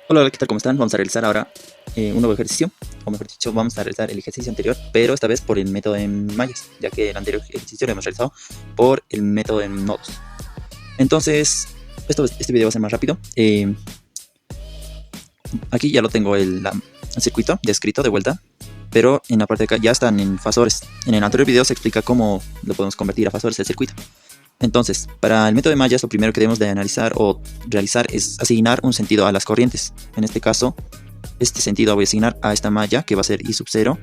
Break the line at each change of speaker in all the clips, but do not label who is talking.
Hola, ¿qué tal? ¿Cómo están? Vamos a realizar ahora un nuevo ejercicio, o mejor dicho, vamos a realizar el ejercicio anterior, pero esta vez por el método en mallas, ya que el anterior ejercicio lo hemos realizado por el método en nodos. Entonces, este video va a ser más rápido. Aquí ya lo tengo el circuito descrito de vuelta, pero en la parte de acá ya están en fasores. En el anterior video se explica cómo lo podemos convertir a fasores el circuito. Entonces, para el método de mallas, lo primero que debemos de analizar o realizar es asignar un sentido a las corrientes. En este caso, este sentido voy a asignar a esta malla que va a ser I sub 0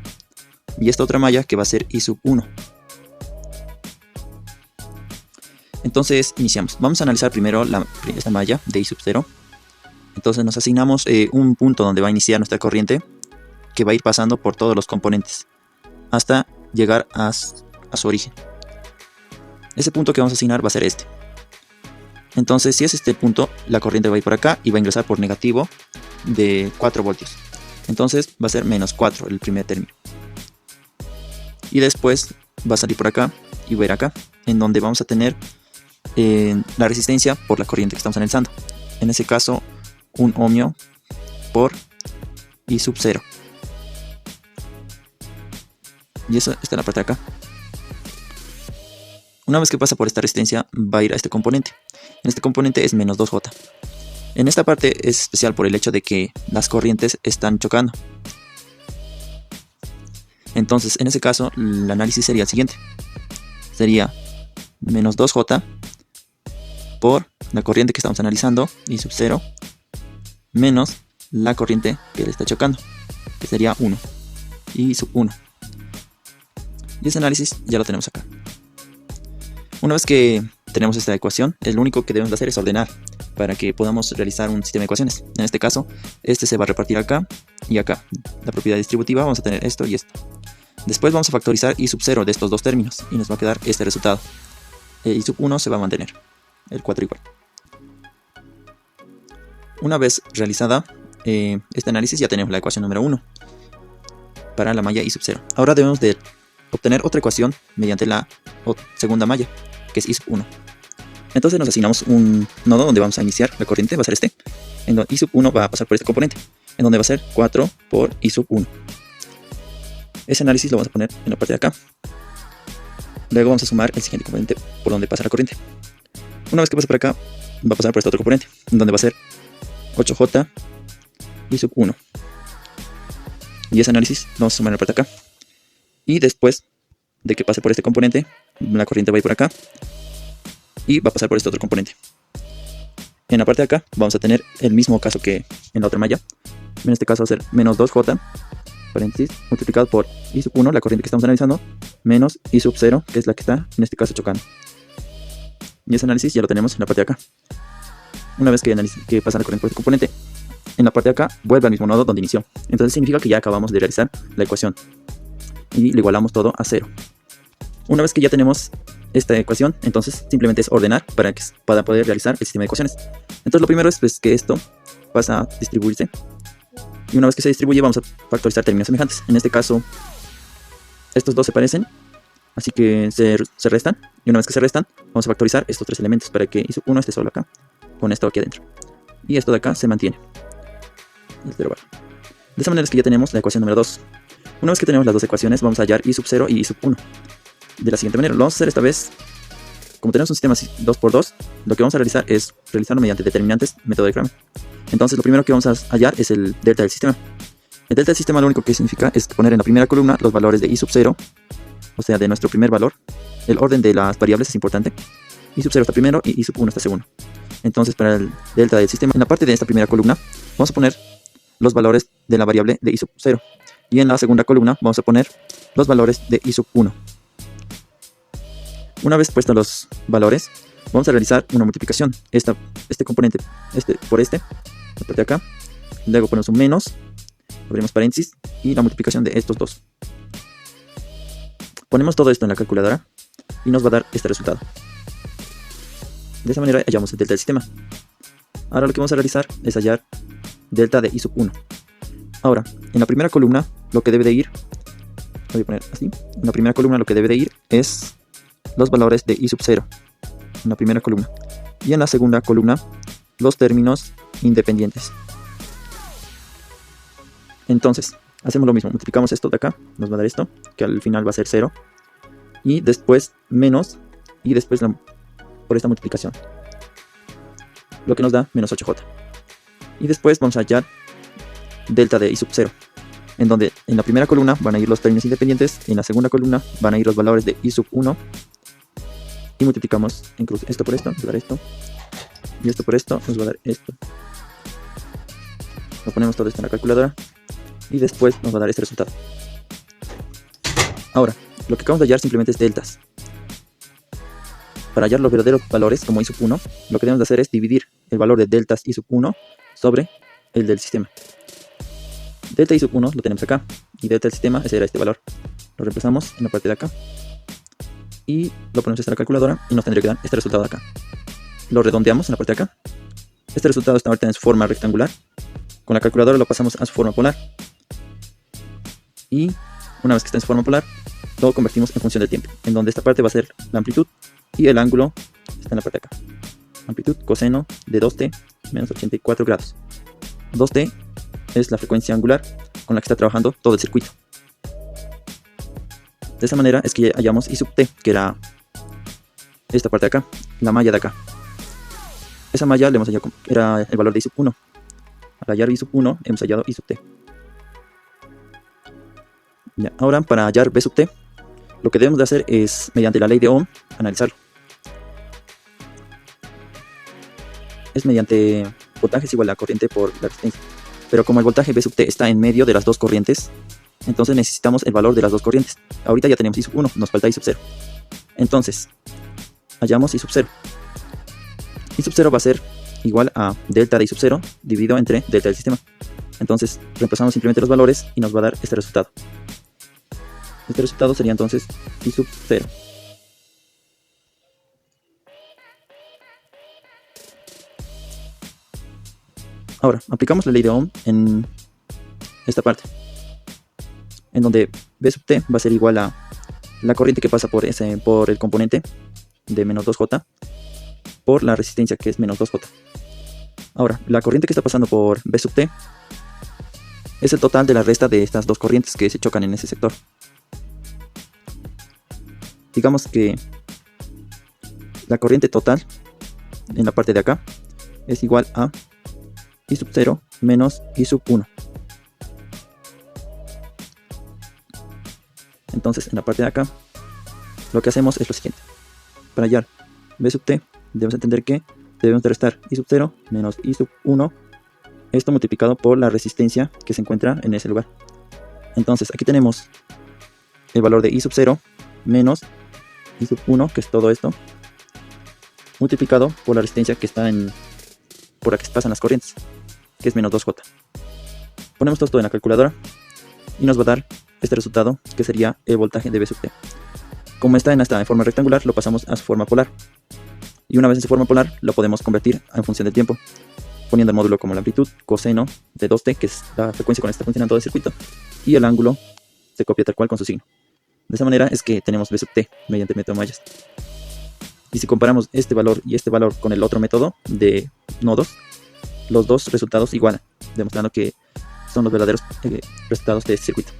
y esta otra malla que va a ser I sub 1. Entonces, iniciamos. Vamos a analizar primero esta malla de I sub 0. Entonces nos asignamos un punto donde va a iniciar nuestra corriente que va a ir pasando por todos los componentes hasta llegar a su origen. Ese punto que vamos a asignar va a ser este. Entonces, si es este punto, la corriente va a ir por acá y va a ingresar por negativo de 4 voltios. Entonces va a ser menos 4 el primer término. Y después va a salir por acá y va a ir acá, en donde vamos a tener la resistencia por la corriente que estamos analizando. En ese caso, un ohmio por I sub 0. Y eso está en la parte de acá. Una vez que pasa por esta resistencia, va a ir a este componente. En este componente es menos 2J. En esta parte es especial por el hecho de que las corrientes están chocando. Entonces, en ese caso, el análisis sería el siguiente. Sería menos 2J por la corriente que estamos analizando, I sub 0, menos la corriente que le está chocando, que sería 1, I sub 1. Y ese análisis ya lo tenemos acá. Una vez que tenemos esta ecuación, lo único que debemos hacer es ordenar para que podamos realizar un sistema de ecuaciones. En este caso, este se va a repartir acá y acá. La propiedad distributiva vamos a tener esto y esto. Después vamos a factorizar I sub 0 de estos dos términos y nos va a quedar este resultado. I sub 1 se va a mantener, el 4 igual. Una vez realizada este análisis, ya tenemos la ecuación número 1 para la malla I sub 0. Ahora debemos de obtener otra ecuación mediante la segunda malla, que es I sub 1. Entonces nos asignamos un nodo donde vamos a iniciar la corriente, va a ser este, en donde I sub 1 va a pasar por este componente, en donde va a ser 4 por I sub 1. Ese análisis lo vamos a poner en la parte de acá. Luego vamos a sumar el siguiente componente por donde pasa la corriente. Una vez que pase por acá, va a pasar por este otro componente, en donde va a ser 8J I sub 1. Y ese análisis lo vamos a sumar en la parte de acá. Y después de que pase por este componente, la corriente va a ir por acá y va a pasar por este otro componente. En la parte de acá vamos a tener el mismo caso que en la otra malla. En este caso va a ser menos 2J, paréntesis, multiplicado por I sub 1, la corriente que estamos analizando, menos I sub 0, que es la que está en este caso chocando. Y ese análisis ya lo tenemos en la parte de acá. Una vez que pasa la corriente por este componente, en la parte de acá vuelve al mismo nodo donde inició. Entonces significa que ya acabamos de realizar la ecuación y le igualamos todo a 0. Una vez que ya tenemos esta ecuación, entonces simplemente es ordenar para poder realizar el sistema de ecuaciones. Entonces lo primero es pues, que esto pasa a distribuirse, y una vez que se distribuye vamos a factorizar términos semejantes. En este caso estos dos se parecen, así que se restan, y una vez que se restan vamos a factorizar estos tres elementos para que I sub 1 esté solo acá, con esto aquí adentro, y esto de acá se mantiene. De esa manera es que ya tenemos la ecuación número 2. Una vez que tenemos las dos ecuaciones, vamos a hallar I sub 0 y I sub 1. De la siguiente manera, lo vamos a hacer esta vez. Como tenemos un sistema 2×2, lo que vamos a realizar es realizarlo mediante determinantes, método de Cramer. Entonces lo primero que vamos a hallar es el delta del sistema. El delta del sistema lo único que significa es poner en la primera columna los valores de I sub 0, o sea, de nuestro primer valor. El orden de las variables es importante. I sub 0 está primero y I sub 1 está segundo. Entonces para el delta del sistema, en la parte de esta primera columna, vamos a poner los valores de la variable de I sub 0. Y en la segunda columna vamos a poner los valores de I sub 1. Una vez puestos los valores, vamos a realizar una multiplicación. Este componente, por la parte de acá. Luego ponemos un menos, abrimos paréntesis, y la multiplicación de estos dos. Ponemos todo esto en la calculadora y nos va a dar este resultado. De esa manera hallamos el delta del sistema. Ahora lo que vamos a realizar es hallar delta de I sub 1. Ahora, en la primera columna lo que debe de ir, voy a poner así, en la primera columna lo que debe de ir es los valores de I sub 0, en la primera columna, y en la segunda columna los términos independientes. Entonces, hacemos lo mismo, multiplicamos esto de acá, nos va a dar esto, que al final va a ser 0, y después menos, y después por esta multiplicación, lo que nos da menos 8j. Y después vamos a hallar delta de i sub 0, en donde en la primera columna van a ir los términos independientes, en la segunda columna van a ir los valores de i sub 1, y multiplicamos en cruz esto por esto, nos va a dar esto, y esto por esto, nos va a dar esto. Lo ponemos todo esto en la calculadora, y después nos va a dar este resultado. Ahora, lo que acabamos de hallar simplemente es deltas. Para hallar los verdaderos valores, como i sub 1, lo que debemos de hacer es dividir el valor de deltas i sub 1 sobre el del sistema. Delta i sub 1 lo tenemos acá, y delta del sistema, ese era este valor. Lo reemplazamos en la parte de acá, y lo ponemos en la calculadora, y nos tendría que dar este resultado de acá. Lo redondeamos en la parte de acá. Este resultado está ahorita en su forma rectangular. Con la calculadora lo pasamos a su forma polar. Y una vez que está en su forma polar, lo convertimos en función del tiempo, en donde esta parte va a ser la amplitud y el ángulo está en la parte de acá. Amplitud coseno de 2t menos 84 grados. 2t es la frecuencia angular con la que está trabajando todo el circuito. De esa manera es que hallamos i sub t, que era esta parte de acá, la malla de acá. Esa malla le hemos hallado, era el valor de i sub 1. Al hallar i sub 1 hemos hallado i sub t. Ya, ahora para hallar b sub t, lo que debemos de hacer es, mediante la ley de Ohm, analizarlo. Es mediante voltaje es igual a corriente por la resistencia. Pero como el voltaje b sub t está en medio de las dos corrientes, entonces necesitamos el valor de las dos corrientes. Ahorita ya tenemos i sub 1, nos falta i sub 0. Entonces, hallamos i sub 0. I sub 0 va a ser igual a delta de i sub 0 dividido entre delta del sistema. Entonces, reemplazamos simplemente los valores y nos va a dar este resultado. Este resultado sería entonces i sub 0. Ahora, aplicamos la ley de Ohm en esta parte, en donde b sub t va a ser igual a la corriente que pasa por el componente de menos 2j por la resistencia, que es menos 2j. Ahora, la corriente que está pasando por b sub t es el total de la resta de estas dos corrientes que se chocan en ese sector. Digamos que la corriente total en la parte de acá es igual a i sub 0 menos i sub 1. Entonces, en la parte de acá, lo que hacemos es lo siguiente. Para hallar b sub t, debemos entender que debemos de restar i sub 0 menos i sub 1, esto multiplicado por la resistencia que se encuentra en ese lugar. Entonces, aquí tenemos el valor de i sub 0 menos i sub 1, que es todo esto, multiplicado por la resistencia que está por la que pasan las corrientes, que es menos 2j. Ponemos todo esto en la calculadora y nos va a dar este resultado, que sería el voltaje de b sub t. Como está en esta forma rectangular, lo pasamos a su forma polar. Y una vez en su forma polar, lo podemos convertir en función del tiempo, poniendo el módulo como la amplitud coseno de 2t, que es la frecuencia con la que está funcionando todo el circuito, y el ángulo se copia tal cual con su signo. De esa manera es que tenemos b sub t mediante el método Mallas. Y si comparamos este valor y este valor con el otro método de nodos, los dos resultados igualan, demostrando que son los verdaderos resultados de este circuito.